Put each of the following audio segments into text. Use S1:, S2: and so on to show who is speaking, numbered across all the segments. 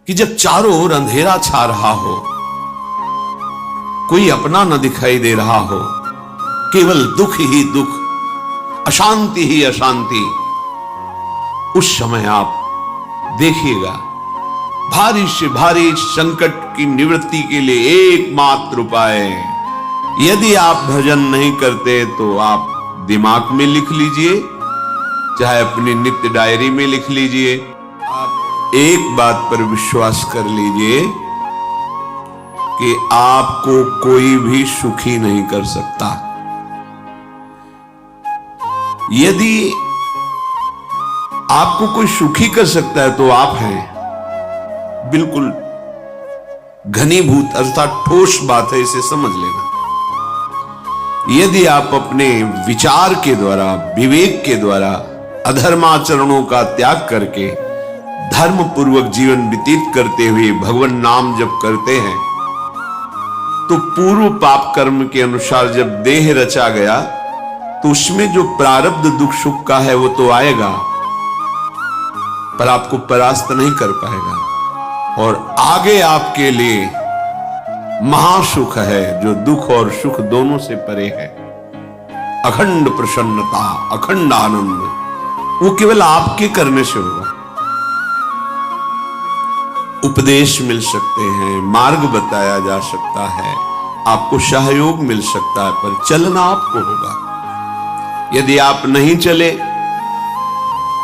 S1: कि जब चारों ओर अंधेरा छा रहा हो, कोई अपना न दिखाई दे रहा हो, केवल दुख ही दुख, अशांति ही अशांति, उस समय आप देखिएगा भारी से भारी संकट की निवृत्ति के लिए एकमात्र उपाय है। यदि आप भजन नहीं करते तो आप दिमाग में लिख लीजिए, चाहे अपनी नित्य डायरी में लिख लीजिए। आप एक बात पर विश्वास कर लीजिए कि आपको कोई भी सुखी नहीं कर सकता। यदि आपको कोई सुखी कर सकता है तो आप हैं। बिल्कुल घनीभूत अर्थात ठोस बात है, इसे समझ लेना। यदि आप अपने विचार के द्वारा, विवेक के द्वारा अधर्माचरणों का त्याग करके धर्म पूर्वक जीवन व्यतीत करते हुए भगवान नाम जप करते हैं, तो पूर्व पाप कर्म के अनुसार जब देह रचा गया तो उसमें जो प्रारब्ध दुख सुख का है वो तो आएगा, पर आपको परास्त नहीं कर पाएगा। और आगे आपके लिए महासुख है जो दुख और सुख दोनों से परे है। अखंड प्रसन्नता, अखंड आनंद, वो केवल आपके करने से होगा। उपदेश मिल सकते हैं, मार्ग बताया जा सकता है, आपको सहयोग मिल सकता है, पर चलना आपको होगा। यदि आप नहीं चले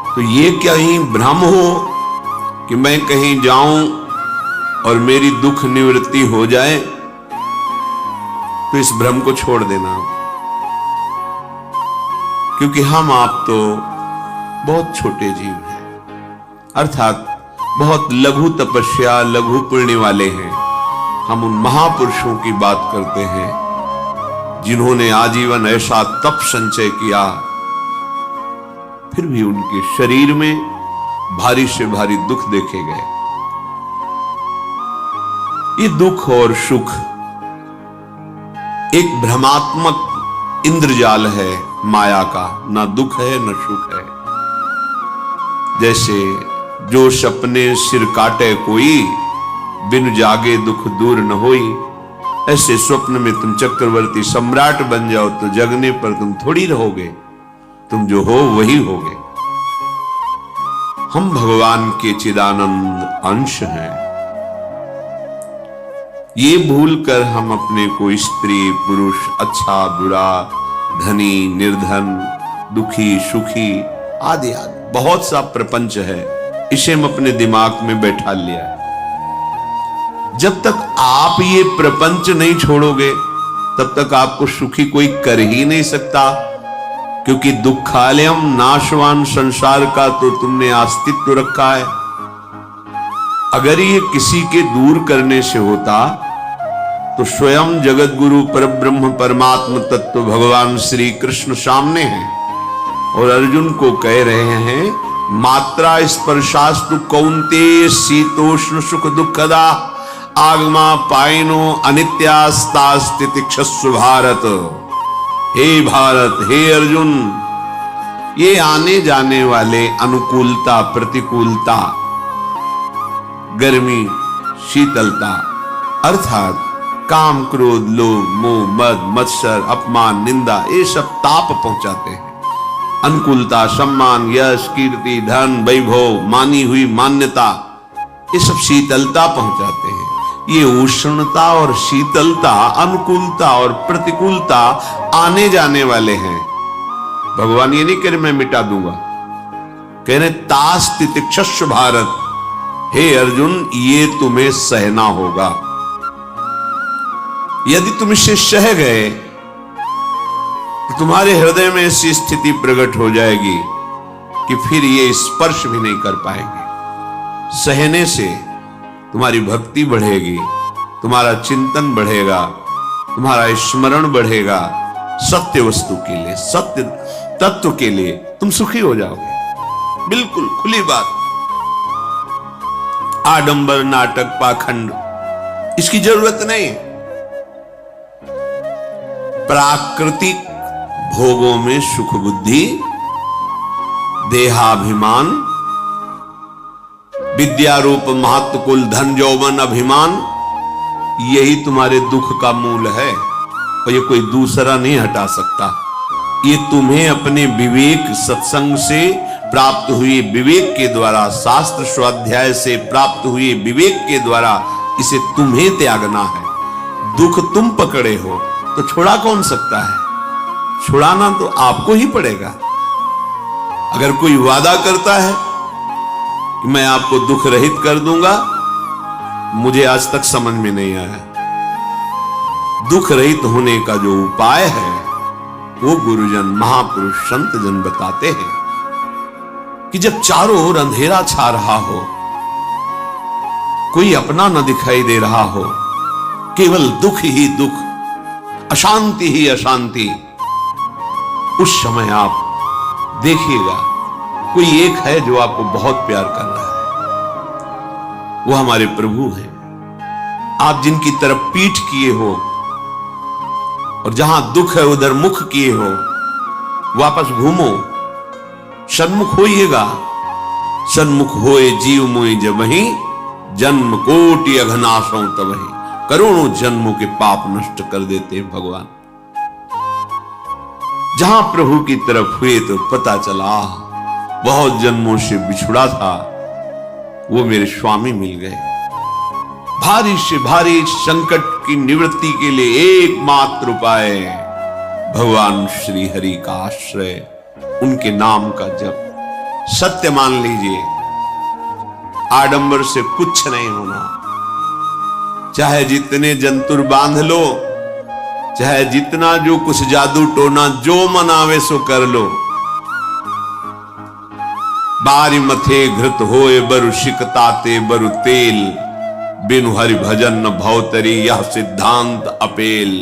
S1: तो ये कहीं भ्रम हो कि मैं कहीं जाऊं और मेरी दुख निवृत्ति हो जाए, तो इस भ्रम को छोड़ देना। क्योंकि हम आप तो बहुत छोटे जीव हैं, अर्थात बहुत लघु तपस्या, लघु पुण्य वाले हैं। हम उन महापुरुषों की बात करते हैं जिन्होंने आजीवन ऐसा तप संचय किया, फिर भी उनके शरीर में भारी से भारी दुख देखे गए। ये दुख और सुख एक भ्रमात्मक इंद्रजाल है माया का, ना दुख है न सुख है। जैसे जो सपने सिर काटे कोई, बिन जागे दुख दूर न होई, ऐसे स्वप्न में तुम चक्रवर्ती सम्राट बन जाओ तो जगने पर तुम थोड़ी रहोगे, तुम जो हो वही होगे। हम भगवान के चिदानंद अंश हैं। ये भूलकर हम अपने को स्त्री पुरुष, अच्छा बुरा, धनी निर्धन, दुखी सुखी आदि आदि बहुत सा प्रपंच है, इसे हम अपने दिमाग में बैठा लिया है। जब तक आप ये प्रपंच नहीं छोड़ोगे तब तक आपको सुखी कोई कर ही नहीं सकता, क्योंकि दुखालयम नाशवान संसार का तो तुमने अस्तित्व रखा है। अगर ये किसी के दूर करने से होता तो स्वयं जगत गुरु परब्रह्म परमात्म तत्व भगवान श्री कृष्ण सामने हैं और अर्जुन को कह रहे हैं, मात्रा स्पर्शास्तु कौन्तेय शीतोष्ण सुख दुखदा आगमा पाइनो अनित्यास्तास्तितिक्षस्व भारत। हे भारत, हे अर्जुन, ये आने जाने वाले अनुकूलता प्रतिकूलता, गर्मी शीतलता, अर्थात काम क्रोध लोभ मोह मद मत्सर अपमान निंदा, ये सब ताप पहुंचाते हैं। अनुकूलता सम्मान यश कीर्ति धन वैभव, मानी हुई मान्यता, ये सब शीतलता पहुंचाते हैं। ये उष्णता और शीतलता, अनुकूलता और प्रतिकूलता आने जाने वाले हैं। भगवान ये नहीं कह रहे मैं मिटा दूंगा, कह रहे तास तितिक्षस्व भारत। हे अर्जुन, ये तुम्हें सहना होगा। यदि तुम इसे सह गए तो तुम्हारे हृदय में ऐसी स्थिति प्रकट हो जाएगी कि फिर ये स्पर्श भी नहीं कर पाएंगे। सहने से तुम्हारी भक्ति बढ़ेगी, तुम्हारा चिंतन बढ़ेगा, तुम्हारा स्मरण बढ़ेगा, सत्य वस्तु के लिए, सत्य तत्व के लिए तुम सुखी हो जाओगे। बिल्कुल खुली बात। आडंबर नाटक पाखंड इसकी जरूरत नहीं। प्राकृतिक भोगों में सुख बुद्धि, देहाभिमान, विद्या रूप महत्व कुल धन यौवन अभिमान, यही तुम्हारे दुख का मूल है और ये कोई दूसरा नहीं हटा सकता। ये तुम्हें अपने विवेक सत्संग से प्राप्त हुए विवेक के द्वारा, शास्त्र स्वाध्याय से प्राप्त हुए विवेक के द्वारा इसे तुम्हें त्यागना है। दुख तुम पकड़े हो तो छुड़ा कौन सकता है? छुड़ाना तो आपको ही पड़ेगा। अगर कोई वादा करता है कि मैं आपको दुख रहित कर दूंगा, मुझे आज तक समझ में नहीं आया। दुख रहित होने का जो उपाय है वो गुरुजन, महापुरुष, संत जन बताते हैं कि जब चारों ओर अंधेरा छा रहा हो, कोई अपना न दिखाई दे रहा हो, केवल दुख ही दुख, अशांति ही अशांति, उस समय आप देखिएगा कोई एक है जो आपको बहुत प्यार कर रहा है। वो हमारे प्रभु हैं। आप जिनकी तरफ पीठ किए हो और जहां दुख है उधर मुख किए हो, वापस घूमो, सन्मुख होइएगा। सन्मुख होए जीव मोहि जबहि, जन्म कोटि अघनाशों तबहि। करोड़ों जन्मों के पाप नष्ट कर देते हैं भगवान। जहां प्रभु की तरफ हुए तो पता चला बहुत जन्मों से बिछुड़ा था, वो मेरे स्वामी मिल गए। भारी से भारी संकट की निवृत्ति के लिए एकमात्र उपाय भगवान श्री हरि का आश्रय, उनके नाम का जप। सत्य मान लीजिए, आडंबर से कुछ नहीं होना। चाहे जितने जंतुर बांध लो, चाहे जितना जो कुछ जादू टोना जो मनावे सो कर लो, बारी मथे घृत होए बरु शिकताते बरु तेल, बिनु हरि भजन न भवतरी यह सिद्धांत अपेल।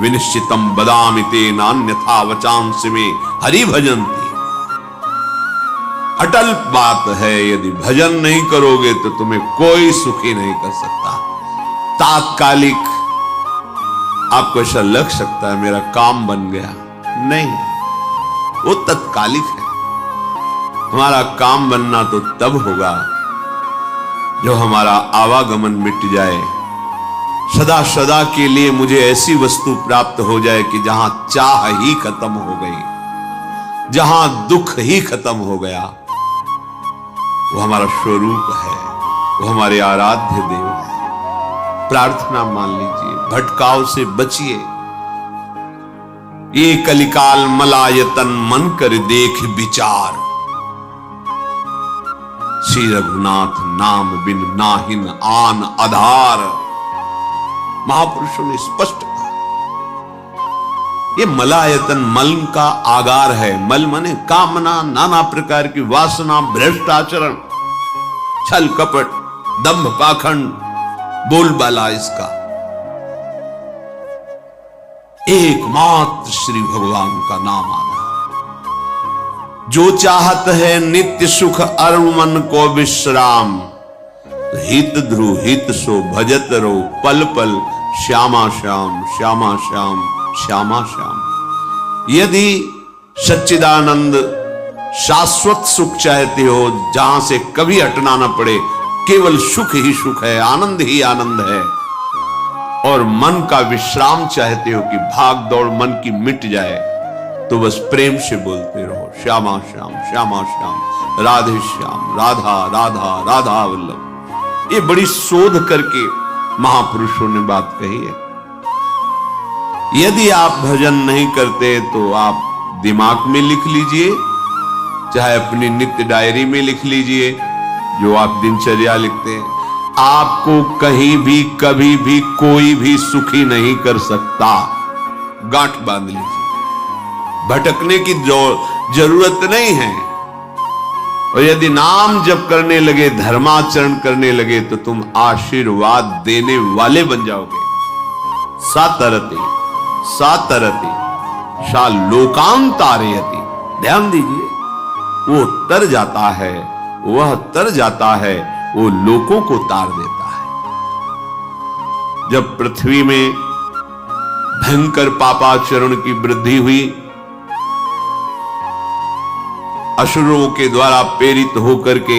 S1: विनिश्चितम बदामि तेन अन्यथा वचांस में हरि भजन्ति। अटल बात है, यदि भजन नहीं करोगे तो तुम्हें कोई सुखी नहीं कर सकता। तात्कालिक आपको ऐसा लग सकता है मेरा काम बन गया, नहीं, वो तत्कालिक है। हमारा काम बनना तो तब होगा जो हमारा आवागमन मिट जाए, सदा सदा के लिए मुझे ऐसी वस्तु प्राप्त हो जाए कि जहां चाह ही खत्म हो गई, जहां दुख ही खत्म हो गया। वो हमारा स्वरूप है, वो हमारे आराध्य देव है। प्रार्थना मान लीजिए, भटकाव से बचिए। ये कलिकाल मलायतन मन कर देख विचार, श्री रघुनाथ नाम बिन नाहिन आन आधार। महापुरुषों ने स्पष्ट कहा, ये मलायतन मल का आगार है। मल माने कामना, नाना प्रकार की वासना, भ्रष्ट आचरण, छल कपट, दंभ पाखंड, बोलबाला इसका। एकमात्र श्री भगवान का नाम आना। जो चाहत है नित्य सुख अरुण मन को विश्राम, हित ध्रुव हित सो भजत रो पल पल श्यामा श्याम श्यामा श्याम श्यामा श्याम। यदि सच्चिदानंद शाश्वत सुख चाहते हो, जहां से कभी हटना ना पड़े, केवल सुख ही सुख है, आनंद ही आनंद है, और मन का विश्राम चाहते हो कि भाग दौड़ मन की मिट जाए, तो बस प्रेम से बोलते रहो श्यामा श्याम श्यामा श्याम, राधे श्याम, राधा राधा राधा वल्लभ। ये बड़ी शोध करके महापुरुषों ने बात कही है। यदि आप भजन नहीं करते तो आप दिमाग में लिख लीजिए, चाहे अपनी नित्य डायरी में लिख लीजिए, जो आप दिनचर्या लिखते हैं। आपको कहीं भी कभी भी कोई भी सुखी नहीं कर सकता, गांठ बांध लीजिए। भटकने की जरूरत नहीं है। और यदि नाम जप करने लगे, धर्माचरण करने लगे, तो तुम आशीर्वाद देने वाले बन जाओगे। सातरति सातरति सा लोकांतारयति। ध्यान दीजिए, वो तर जाता है, वह तर जाता है, वो लोकों को तार देता है। जब पृथ्वी में भयंकर पापाचरण की वृद्धि हुई, असुरों के द्वारा प्रेरित होकर के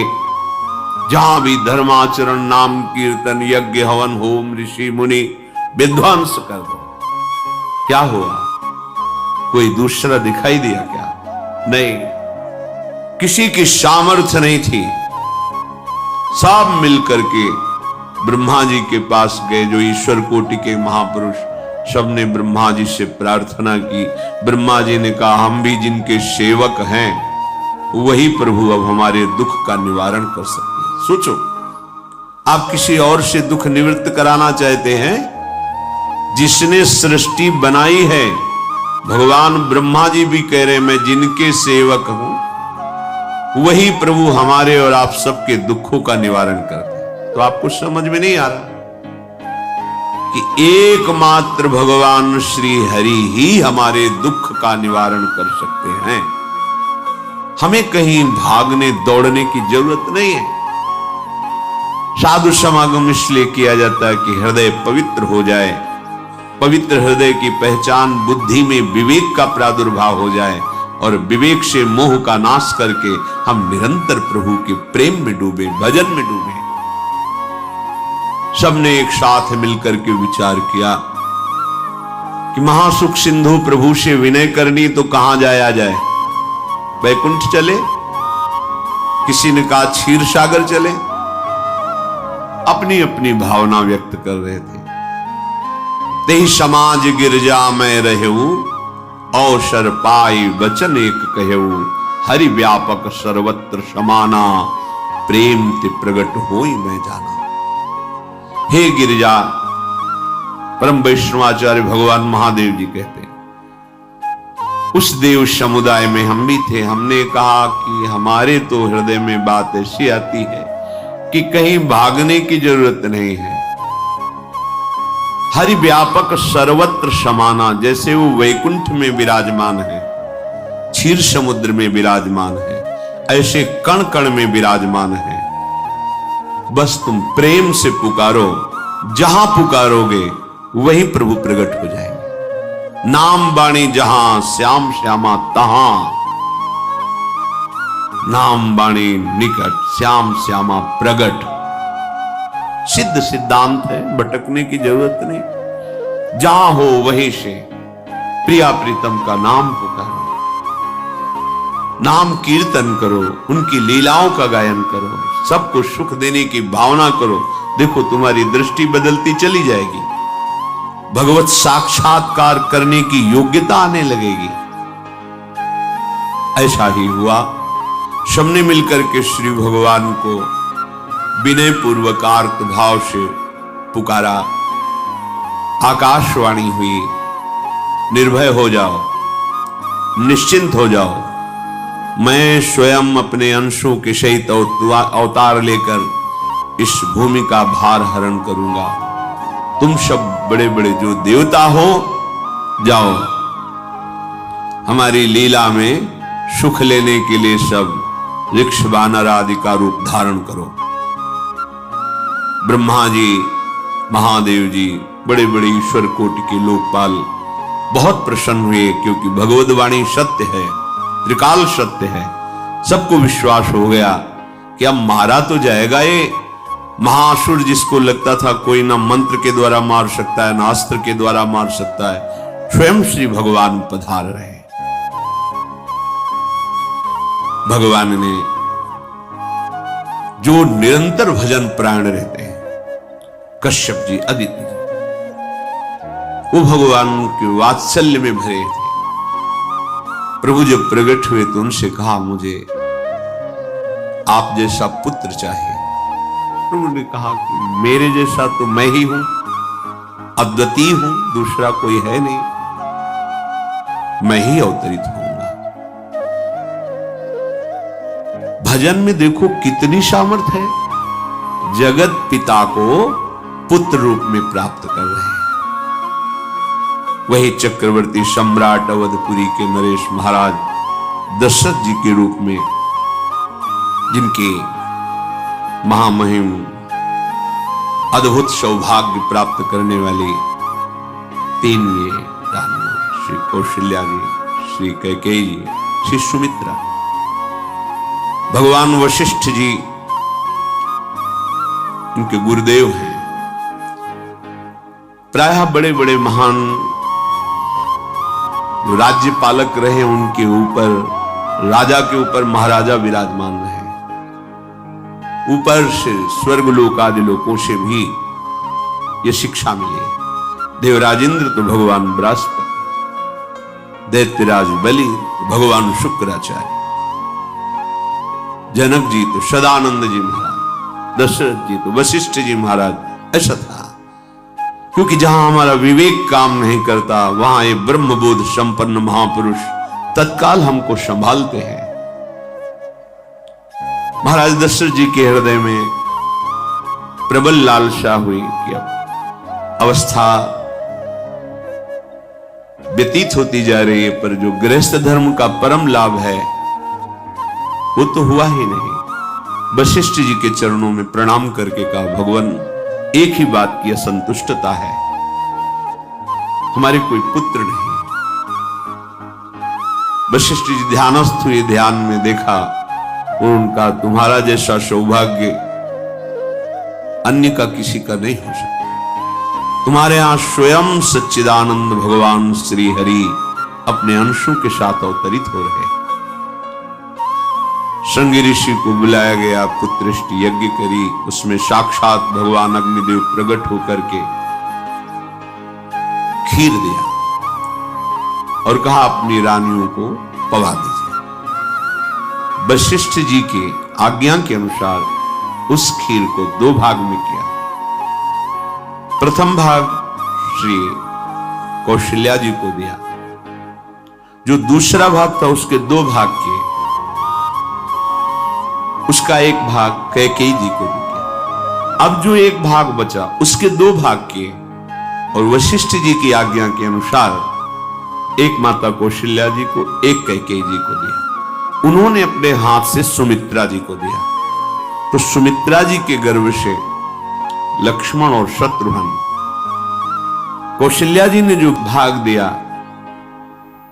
S1: जहां भी धर्माचरण, नाम कीर्तन, यज्ञ, हवन, होम, ऋषि मुनि विध्वंस कर दो। क्या हुआ? कोई दूसरा दिखाई दिया क्या? नहीं, किसी की सामर्थ्य नहीं थी। सब मिलकर के ब्रह्मा जी के पास गए, जो ईश्वर कोटि के महापुरुष, सबने ब्रह्मा जी से प्रार्थना की। ब्रह्मा जी ने कहा, हम भी जिनके सेवक हैं, वही प्रभु अब हमारे दुख का निवारण कर सकते हैं। सोचो, आप किसी और से दुख निवृत्त कराना चाहते हैं? जिसने सृष्टि बनाई है, भगवान ब्रह्मा जी भी कह रहे, मैं जिनके सेवक हूं, वही प्रभु हमारे और आप सबके दुखों का निवारण करते हैं। तो आपको समझ में नहीं आ रहा कि एकमात्र भगवान श्री हरि ही हमारे दुख का निवारण कर सकते हैं। हमें कहीं भागने दौड़ने की जरूरत नहीं है। साधु समागम इसलिए किया जाता है कि हृदय पवित्र हो जाए। पवित्र हृदय की पहचान बुद्धि में विवेक का प्रादुर्भाव हो जाए, और विवेक से मोह का नाश करके हम निरंतर प्रभु के प्रेम में डूबे, भजन में डूबे। सबने एक साथ मिलकर के विचार किया कि महासुख सिंधु प्रभु से विनय करनी तो कहां जाया जाए? वैकुंठ चले, किसी ने कहा क्षीर सागर चले। अपनी अपनी भावना व्यक्त कर रहे थे। तेहि समाज गिरजा में रहूं, अवसर पाई वचन एक कहूं, हरि व्यापक सर्वत्र समाना, प्रेम ते प्रगट होई मैं जाना। हे गिरिजा, परम वैष्णवाचार्य भगवान महादेव जी कहते हैं, उस देव समुदाय में हम भी थे। हमने कहा कि हमारे तो हृदय में बात ऐसी आती है कि कहीं भागने की जरूरत नहीं है। हरि व्यापक सर्वत्र समाना, जैसे वो वैकुंठ में विराजमान है, क्षीर समुद्र में विराजमान है, ऐसे कण कण में विराजमान है। बस तुम प्रेम से पुकारो, जहां पुकारोगे वही प्रभु प्रकट हो जाएंगे। नाम बाणी जहां, श्याम श्यामा तहां। नाम बाणी निकट, श्याम श्यामा प्रगट। सिद्ध सिद्धांत है, भटकने की जरूरत नहीं। जहां हो वहीं से प्रिया प्रीतम का नाम पुकारो, नाम कीर्तन करो, उनकी लीलाओं का गायन करो, सबको सुख देने की भावना करो। देखो, तुम्हारी दृष्टि बदलती चली जाएगी, भगवत साक्षात्कार करने की योग्यता आने लगेगी। ऐसा ही हुआ। सबने मिलकर के श्री भगवान को विनय पूर्वक आर्त भाव से पुकारा। आकाशवाणी हुई, निर्भय हो जाओ, निश्चिंत हो जाओ, मैं स्वयं अपने अंशों के सहित अवतार लेकर इस भूमि का भार हरण करूंगा। तुम सब बड़े बड़े जो देवता हो, जाओ हमारी लीला में सुख लेने के लिए सब वृक्ष वानर आदि का रूप धारण करो। ब्रह्मा जी, महादेव जी, बड़े बड़े ईश्वर कोटि के लोकपाल बहुत प्रसन्न हुए, क्योंकि भगवद वाणी सत्य है, त्रिकाल सत्य है। सबको विश्वास हो गया कि अब मारा तो जाएगा ये महासुर, जिसको लगता था कोई ना मंत्र के द्वारा मार सकता है, ना अस्त्र के द्वारा मार सकता है। स्वयं श्री भगवान पधार रहे। भगवान ने जो निरंतर भजन प्राण रहते हैं, कश्यप जी, अदिति जी, वो भगवान के वात्सल्य में भरे थे। प्रभु जब प्रकट हुए तो उनसे कहा, मुझे आप जैसा पुत्र चाहिए। प्रभु ने कहा कि मेरे जैसा तो मैं ही हूं, अद्वितीय हूं, दूसरा कोई है नहीं, मैं ही अवतरित होऊंगा। भजन में देखो कितनी सामर्थ्य है। जगत पिता को पुत्र रूप में प्राप्त कर रहे हैं। वही चक्रवर्ती सम्राट अवधपुरी के नरेश महाराज दशरथ जी के रूप में, जिनके महामहिम अद्भुत सौभाग्य प्राप्त करने वाली तीन ये रानियां, श्री कौशल्या जी, श्री कैकेयी जी, श्री सुमित्रा। भगवान वशिष्ठ जी उनके गुरुदेव हैं। प्रायः बड़े बड़े महान जो राज्य पालक रहे, उनके ऊपर, राजा के ऊपर महाराजा विराजमान रहे। ऊपर से स्वर्गलोक आदि लोकों से भी ये शिक्षा मिली। देवराजेंद्र तो भगवान बृहस्पति, दैत्यराज बलि तो भगवान शुक्राचार्य, जनक जी तो सदानंद जी महाराज, दशरथ जी तो वशिष्ठ जी महाराज। ऐसा था क्योंकि जहां हमारा विवेक काम नहीं करता, वहां ये ब्रह्मबोध संपन्न महापुरुष तत्काल हमको संभालते हैं। महाराज दशरथ जी के हृदय में प्रबल लालसा हुई कि अब अवस्था व्यतीत होती जा रही है, पर जो गृहस्थ धर्म का परम लाभ है वो तो हुआ ही नहीं। वशिष्ठ जी के चरणों में प्रणाम करके कहा, भगवान एक ही बात की असंतुष्टता है, हमारे कोई पुत्र नहीं। वशिष्ठ जी ध्यानस्थ हुए, ध्यान में देखा उनका तुम्हारा जैसा सौभाग्य अन्य का किसी का नहीं हो सकता। तुम्हारे यहां स्वयं सच्चिदानंद भगवान श्री हरि अपने अंशों के साथ अवतरित हो रहे। श्रृंगी ऋषि को बुलाया गया, पुत्रष्टि यज्ञ करी, उसमें साक्षात भगवान अग्निदेव प्रकट होकर के खीर दिया और कहा अपनी रानियों को पवा दीजिए। वशिष्ठ जी के आज्ञा के अनुसार उस खीर को 2 भाग में किया। प्रथम भाग श्री कौशल्या जी को दिया, जो दूसरा भाग था उसके 2 भाग किए, उसका 1 भाग कैकेयी जी को दिया। अब जो 1 भाग बचा उसके 2 भाग किए और वशिष्ठ जी की आज्ञा के अनुसार 1 माता कौशल्या जी को, 1 कैकेयी जी को दिया। उन्होंने अपने हाथ से सुमित्रा जी को दिया। तो सुमित्रा जी के गर्भ से लक्ष्मण और शत्रुघ्न, कौशल्या जी ने जो भाग दिया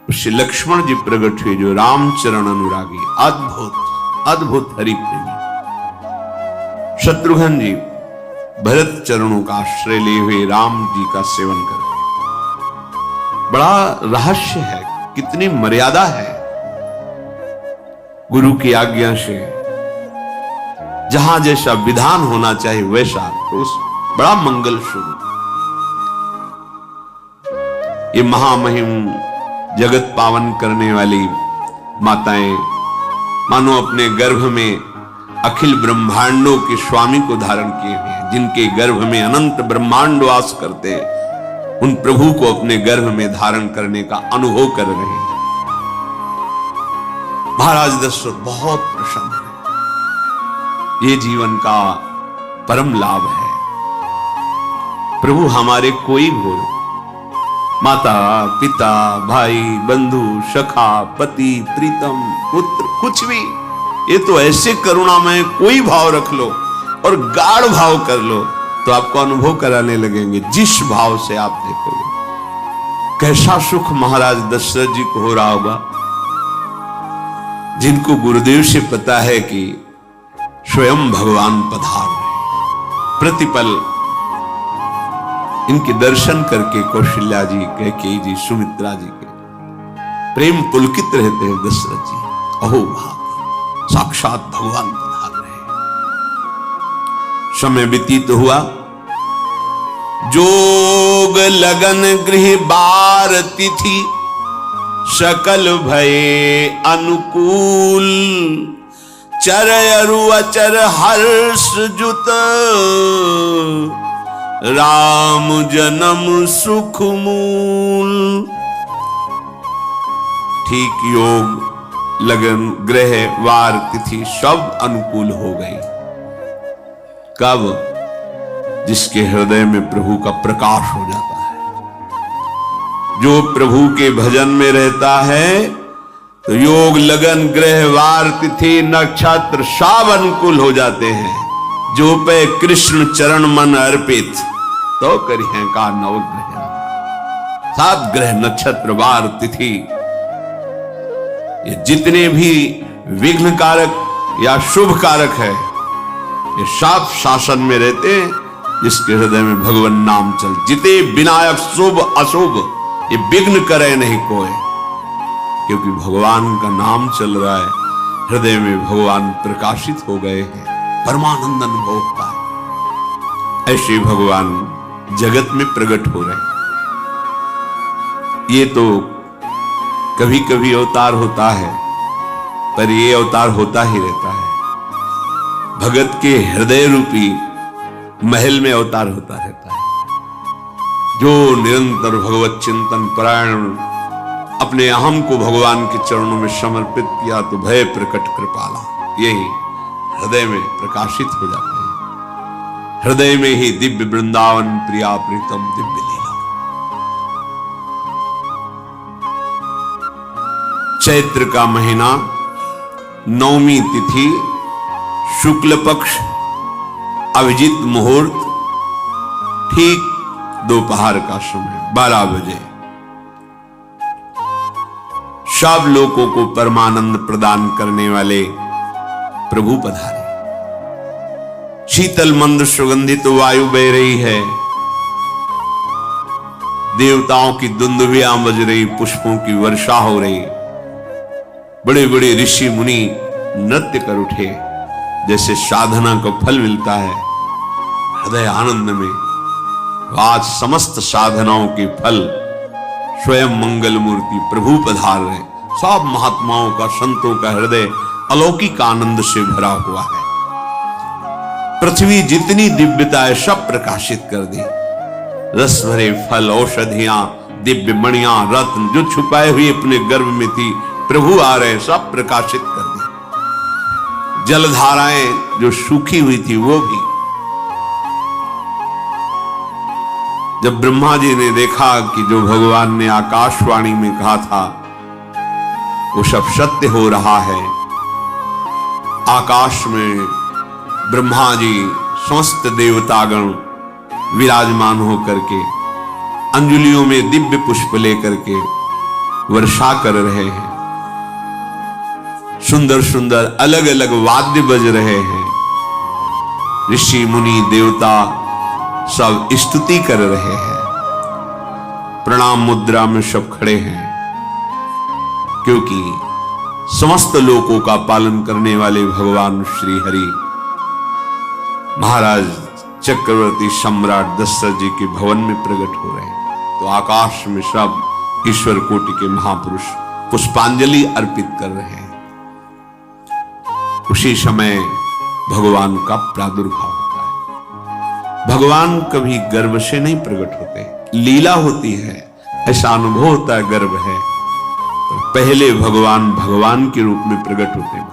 S1: उससे लक्ष्मण जी प्रकट हुए, जो रामचरण अनुरागी, अद्भुत अद्भुत हरि प्रेमी। शत्रुघ्न जी भरत चरणों का आश्रय लिए हुए राम जी का सेवन करते। बड़ा रहस्य है, कितनी मर्यादा है गुरु की आज्ञा से। जहां जैसा विधान होना चाहिए वैसा, तो उस बड़ा मंगल शुरू। ये महामहिम जगत पावन करने वाली माताएं मानो अपने गर्भ में अखिल ब्रह्मांडों के स्वामी को धारण किए हुए हैं, जिनके गर्भ में अनंत ब्रह्मांड वास करते हैं, उन प्रभु को अपने गर्भ में धारण करने का अनुभव कर रहे हैं। महाराज दशरथ बहुत प्रसन्न है। ये जीवन का परम लाभ है। प्रभु हमारे कोई हो, माता पिता भाई बंधु सखा पति प्रीतम पुत्र, कुछ भी, ये तो ऐसे करुणामय कोई भाव रख लो और गाढ़ भाव कर लो तो आपको अनुभव कराने लगेंगे। जिस भाव से आप देखोगे कैसा सुख महाराज दशरथ जी को हो रहा होगा, जिनको गुरुदेव से पता है कि स्वयं भगवान पधार रहे। प्रतिपल इनके दर्शन करके कौशल्या जी, कैकेयी जी, सुमित्रा जी के प्रेम पुलकित रहते हैं। दशरथ जी अहो भाग, साक्षात भगवान पधार रहे। समय व्यतीत हुआ, जोग लगन गृह बार तिथि, सकल भये अनुकूल, चर अरु अचर हर्ष जुत, राम जन्म सुख मूल। ठीक योग लगन ग्रह वार तिथि सब अनुकूल हो गई। कब? जिसके हृदय में प्रभु का प्रकाश हो जाता है। जो प्रभु के भजन में रहता है तो योग लगन ग्रह वार तिथि नक्षत्र सब अनुकूल हो जाते हैं। जो पे कृष्ण चरण मन अर्पित, तो करिए का नवग्रह। 7 ग्रह नक्षत्र वार तिथि, ये जितने भी विघ्न कारक या शुभ कारक है, ये साफ शासन में रहते हैं जिसके हृदय में भगवान नाम चल। जिते विनायक शुभ अशुभ ये विघ्न करे नहीं कोई, क्योंकि भगवान का नाम चल रहा है, हृदय में भगवान प्रकाशित हो गए हैं, परमानंद अनुभव होता है। ऐसे भगवान जगत में प्रकट हो रहे हैं। ये तो कभी कभी अवतार होता है, पर ये अवतार होता ही रहता है। भगत के हृदय रूपी महल में अवतार होता रहता है। जो निरंतर भगवत चिंतन परायण अपने अहम को भगवान के चरणों में समर्पित किया तो भय प्रकट कृपाला, यही हृदय में प्रकाशित हो जाते हैं। हृदय में ही दिव्य वृंदावन प्रिया प्रीतम दिव्य लीला। चैत्र का महीना, नवमी तिथि, शुक्ल पक्ष, अभिजीत मुहूर्त, ठीक दोपहर का समय 12 बजे सब लोगों को परमानंद प्रदान करने वाले प्रभु पधारे। शीतल मंद सुगंधित वायु बह रही है, देवताओं की दुंदुभियां बज रही, पुष्पों की वर्षा हो रही, बड़े बड़े ऋषि मुनि नृत्य कर उठे, जैसे साधना का फल मिलता है हृदय आनंद में। आज समस्त साधनाओं के फल स्वयं मंगल मूर्ति प्रभु पधार रहे। सब महात्माओं का, संतों का हृदय अलौकिक आनंद से भरा हुआ है। पृथ्वी जितनी दिव्यता है सब प्रकाशित कर दी। रस भरे फल, औषधियां, दिव्य मणियां, रत्न जो छुपाए हुए अपने गर्भ में थी, प्रभु आ रहे, सब प्रकाशित कर दी। जलधाराएं जो सूखी हुई थी वो भी। जब ब्रह्मा जी ने देखा कि जो भगवान ने आकाशवाणी में कहा था वो सब सत्य हो रहा है, आकाश में ब्रह्मा जी समस्त देवतागण विराजमान होकर के अंजलियों में दिव्य पुष्प लेकर के वर्षा कर रहे हैं। सुंदर सुंदर अलग अलग वाद्य बज रहे हैं। ऋषि मुनि देवता सब स्तुति कर रहे हैं। प्रणाम मुद्रा में सब खड़े हैं, क्योंकि समस्त लोकों का पालन करने वाले भगवान श्री हरि महाराज चक्रवर्ती सम्राट दशरथ जी के भवन में प्रकट हो रहे हैं। तो आकाश में सब ईश्वर कोटि के महापुरुष पुष्पांजलि अर्पित कर रहे हैं। उसी समय भगवान का प्रादुर्भाव होता है। भगवान कभी गर्भ से नहीं प्रकट होते, लीला होती है, ऐसा अनुभव होता है गर्भ है। तो पहले भगवान भगवान के रूप में प्रकट होते हैं,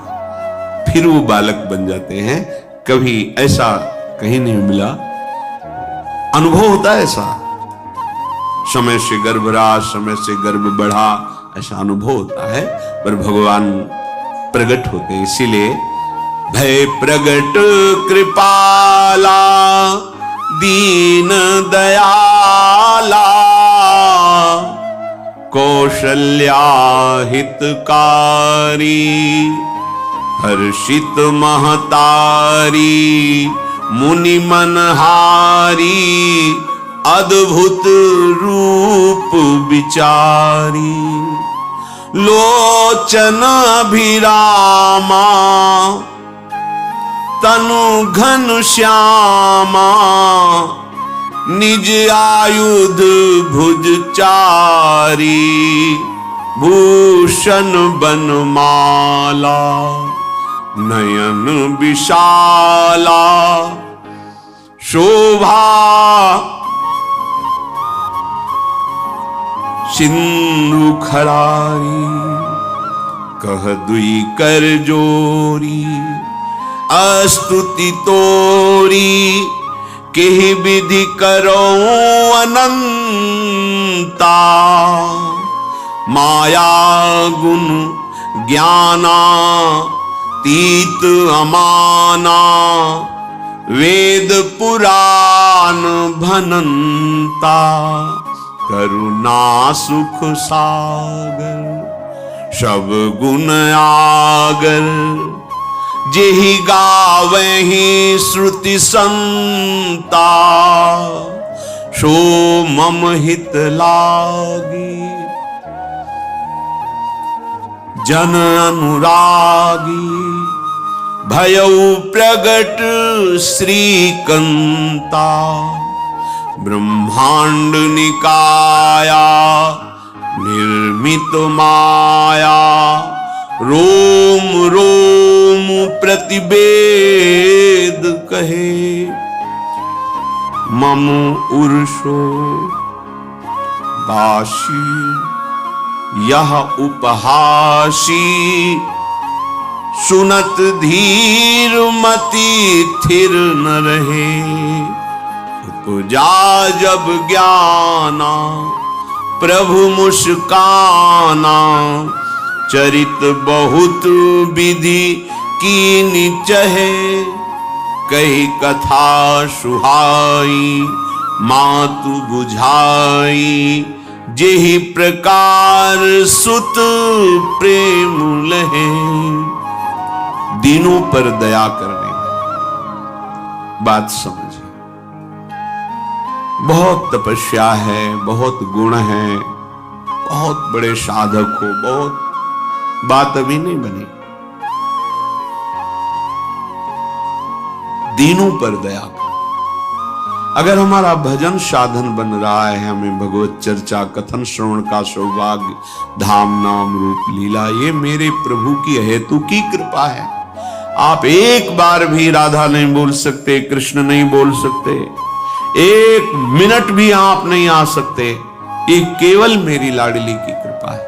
S1: फिर वो बालक बन जाते हैं। कभी ऐसा कहीं नहीं मिला, अनुभव होता है ऐसा। समय से गर्भ रहा, समय से गर्भ बढ़ा, ऐसा अनुभव होता है। पर भगवान प्रकट होते हैं, इसीलिए भय प्रगट कृपाला दीन दयाला कौशल्या हितकारी हर्षित महतारी मुनि मनहारी अद्भुत रूप विचारी लोचन अभिरामा तनु घन श्यामा निज आयुध भुज चारी भूषण बनमाला नयन विशाला शोभा सिंधु खरारी कह दुई कर जोरी अस्तुति तोरी केहि विधि करो अनंता माया गुण ज्ञाना तीत अमाना वेद पुराण भनंता करुणा सुख सागर सब गुण आगर जेहि गावहि श्रुति संता, सो मम हित लागी। जन अनुरागी भयउ प्रगट श्रीकंता, ब्रह्मांड निकाया निर्मित माया, रोम रोम प्रतिवेद कहे, मम उर्षो दासी यह उपहासी, सुनत धीर मति थिर न रहे, उपजा जब ज्ञाना प्रभु मुस्काना, चरित बहुत विधि कीनि चहे, कही कथा सुहाई मातु बुझाई, जेहि प्रकार सुत प्रेम लहे। दीनों पर दया करने वाला, बात समझिए। बहुत तपस्या है, बहुत गुण है, बहुत बड़े साधक हो, बहुत बात अभी नहीं बनी। दीनों पर दया करो। अगर हमारा भजन साधन बन रहा है, हमें भगवत चर्चा कथन श्रवण का सौभाग्य, धाम नाम रूप लीला, ये मेरे प्रभु की हेतु की कृपा है। आप एक बार भी राधा नहीं बोल सकते, कृष्ण नहीं बोल सकते, एक मिनट भी आप नहीं आ सकते, ये केवल मेरी लाडली की कृपा है।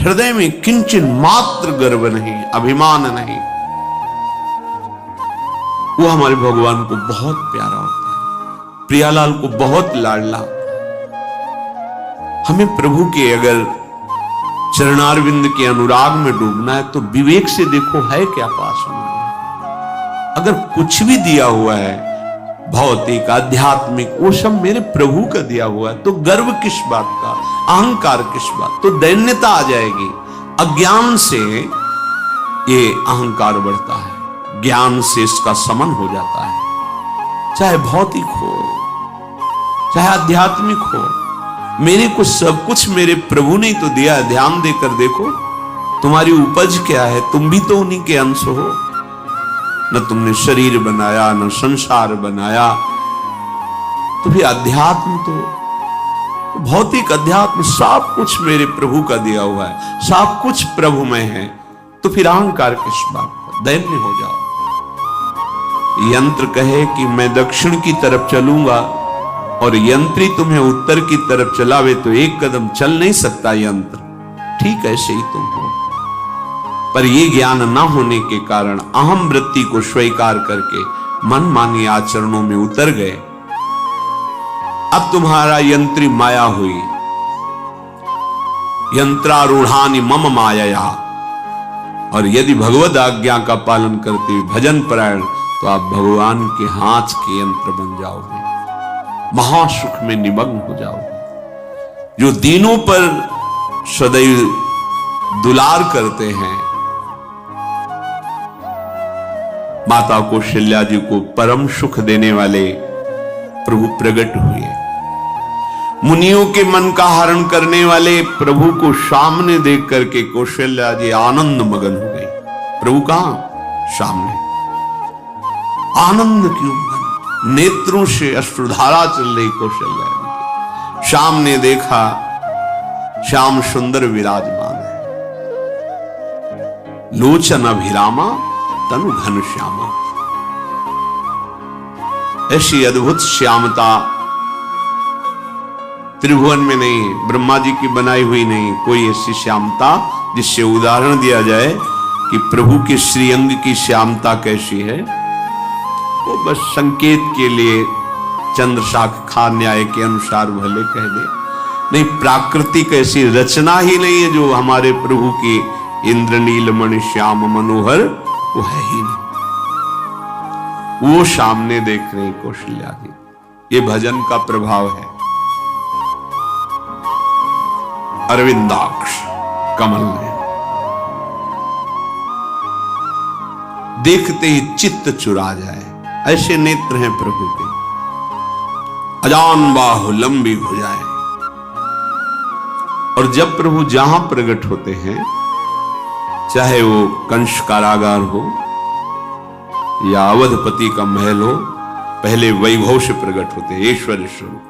S1: हृदय में किंचन मात्र गर्व नहीं, अभिमान नहीं। वो हमारे भगवान को बहुत प्यारा होता है, प्रियालाल को बहुत लाडला। हमें प्रभु के अगर चरणारविंद के अनुराग में डूबना है तो विवेक से देखो है क्या पास हमारे। अगर कुछ भी दिया हुआ है भौतिक आध्यात्मिक, वो सब मेरे प्रभु का दिया हुआ है, तो गर्व किस बात का, अहंकार किस बात, तो दैन्यता आ जाएगी। अज्ञान से ये अहंकार बढ़ता है, ज्ञान से इसका समन हो जाता है। चाहे भौतिक हो चाहे आध्यात्मिक हो, मेरे को सब कुछ मेरे प्रभु ने तो दिया है। ध्यान देकर देखो तुम्हारी उपज क्या है, तुम भी तो उन्हीं के अंश हो। न तुमने शरीर बनाया, न संसार बनाया, तो फिर अध्यात्म तो भौतिक अध्यात्म सब कुछ मेरे प्रभु का दिया हुआ है, सब कुछ प्रभु में है, तो फिर अहंकार किस बात का, दैन्य हो जाओ। यंत्र कहे कि मैं दक्षिण की तरफ चलूंगा और यंत्री तुम्हें उत्तर की तरफ चलावे तो एक कदम चल नहीं सकता यंत्र, ठीक ऐसे ही तुम हो। पर यह ज्ञान न होने के कारण अहम वृत्ति को स्वीकार करके मनमानी आचरणों में उतर गए। अब तुम्हारा यंत्री माया हुई, यंत्रारूढ़ानि मम माया। और यदि भगवद आज्ञा का पालन करते हुए भजन परायण, तो आप भगवान के हाथ के यंत्र बन जाओगे, महासुख में निमग्न हो जाओगे। जो दीनों पर सदैव दुलार करते हैं, माता कौशल्या जी को परम सुख देने वाले प्रभु प्रकट हुए। मुनियों के मन का हरण करने वाले प्रभु को सामने देख करके कौशल्या जी आनंद मगन हो गई। प्रभु कहां? सामने। आनंद क्यों? नेत्रों से अश्रुधारा चल रही कौशल्या जी। सामने देखा श्याम सुंदर विराजमान है, लोचन अभिरामा तनु घन श्यामा। ऐसी अद्भुत श्यामता त्रिभुवन में नहीं, ब्रह्मा जी की बनाई हुई नहीं कोई ऐसी श्यामता जिससे उदाहरण दिया जाए कि प्रभु के श्रीअंग की श्यामता कैसी है। वो बस संकेत के लिए चंद्र शाखा न्याय के अनुसार भले कह दे, नहीं प्राकृतिक ऐसी रचना ही नहीं है जो हमारे प्रभु की इंद्रनीलमणि श्याम मनोहर वो है ही नहीं। वो सामने देख रहे कौशल्या जी। ये भजन का प्रभाव है। अरविंदाक्ष कमल ने देखते ही चित्त चुरा जाए, ऐसे नेत्र हैं प्रभु के। अजान बाहु लंबी भुजाएं। और जब प्रभु जहां प्रकट होते हैं, चाहे वो कंस कारागार हो या अवधपति का महल हो, पहले वैभव से प्रकट होते हैं। ऐश्वर्य स्वरूप,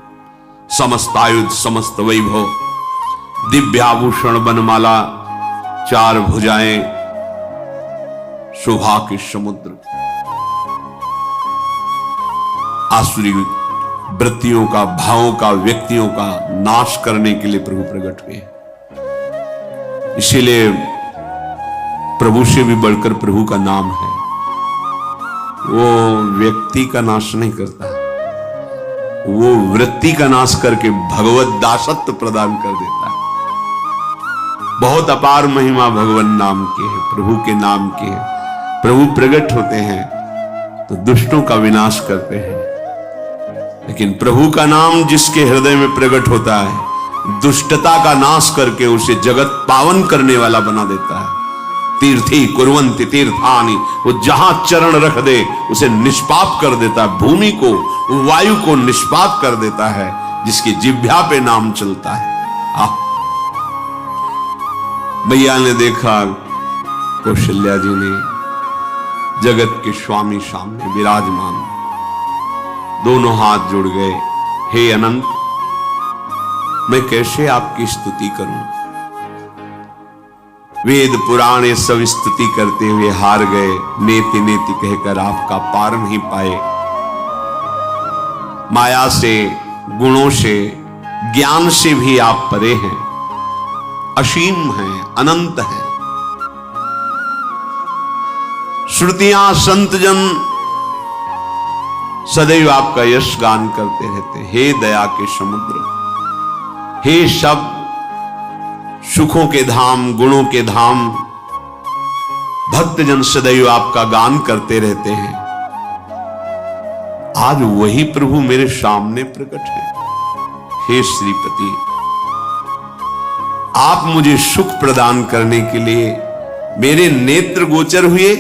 S1: समस्त आयुध, समस्त वैभव, दिव्याभूषण, बनमाला, 4 भुजाएं, शोभा के समुद्र, आसुरी वृत्तियों का, भावों का, व्यक्तियों का नाश करने के लिए प्रभु प्रकट हुए। इसीलिए प्रभु से भी बढ़कर प्रभु का नाम है। वो व्यक्ति का नाश नहीं करता, वो वृत्ति का नाश करके भगवत दासत्व प्रदान कर देता है। बहुत अपार महिमा भगवान नाम की है, प्रभु के नाम की है। प्रभु प्रकट होते हैं तो दुष्टों का विनाश करते हैं, लेकिन प्रभु का नाम जिसके हृदय में प्रकट होता है, दुष्टता का नाश करके उसे जगत पावन करने वाला बना देता है। तीर्थी कुर्वन्ति तीर्थानि, वो जहां चरण रख दे उसे निष्पाप कर देता है। भूमि को, वायु को निष्पाप कर देता है, जिसकी जिह्वा पे नाम चलता है। भैया ने देखा कौशल्या जी ने जगत के स्वामी सामने विराजमान, दोनों हाथ जुड़ गए। हे अनंत, मैं कैसे आपकी स्तुति करूं? वेद पुराण ये सब स्तुति करते हुए हार गए। नेति नेति कहकर आपका पार नहीं पाए। माया से, गुणों से, ज्ञान से भी आप परे हैं, असीम हैं, अनंत हैं। श्रुतियां, संतजन सदैव आपका यश गान करते रहते। हे दया के समुद्र, हे शब्द, सुखों के धाम, गुणों के धाम, भक्तजन सदैव आपका गान करते रहते हैं। आज वही प्रभु मेरे सामने प्रकट है। हे श्रीपति, आप मुझे सुख प्रदान करने के लिए मेरे नेत्र गोचर हुए।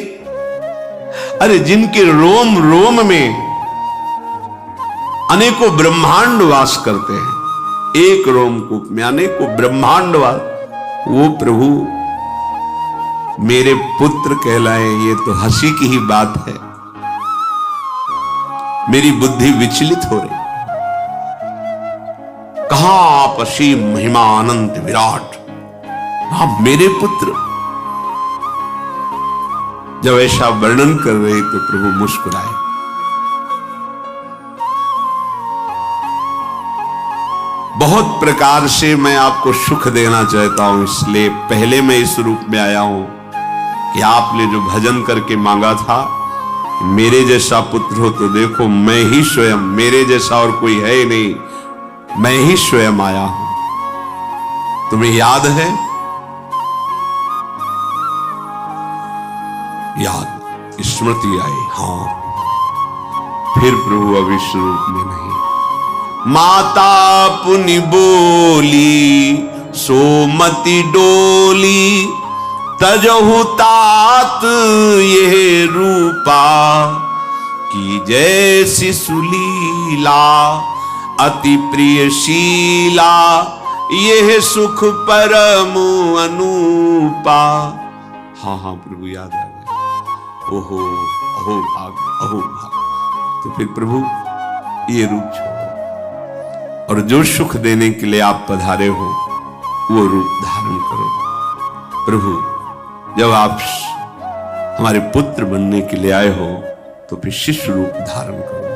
S1: अरे जिनके रोम रोम में अनेकों ब्रह्मांड वास करते हैं, एक रोमकूप में अनेकों ब्रह्मांड वास, वो प्रभु मेरे पुत्र कहलाए, ये तो हंसी की ही बात है। मेरी बुद्धि विचलित हो रही। कहां आप असीम महिमा अनंत विराट, आप मेरे पुत्र। जब ऐसा वर्णन कर रहे तो प्रभु मुस्कुराए। बहुत प्रकार से मैं आपको सुख देना चाहता हूं, इसलिए पहले मैं इस रूप में आया हूं कि आपने जो भजन करके मांगा था, मेरे जैसा पुत्र हो तो देखो, मैं ही स्वयं, मेरे जैसा और कोई है ही नहीं, मैं ही स्वयं आया हूं। तुम्हें याद है? याद, स्मृति आई। हां, फिर प्रभु अब इस रूप में नहीं। माता पुनि बोली सोमति डोली, तजहु तात ये रूपा, की जैसी सुलीला अति प्रियशीला, यह सुख परम अनूपा। हाँ प्रभु याद आ गया। ओहो, अहो भाग, अहो भाग। तो फिर प्रभु ये रूप छोड़ो, और जो सुख देने के लिए आप पधारे हो वो रूप धारण करो। प्रभु, जब आप हमारे पुत्र बनने के लिए आए हो तो फिर शिष्य रूप धारण करो।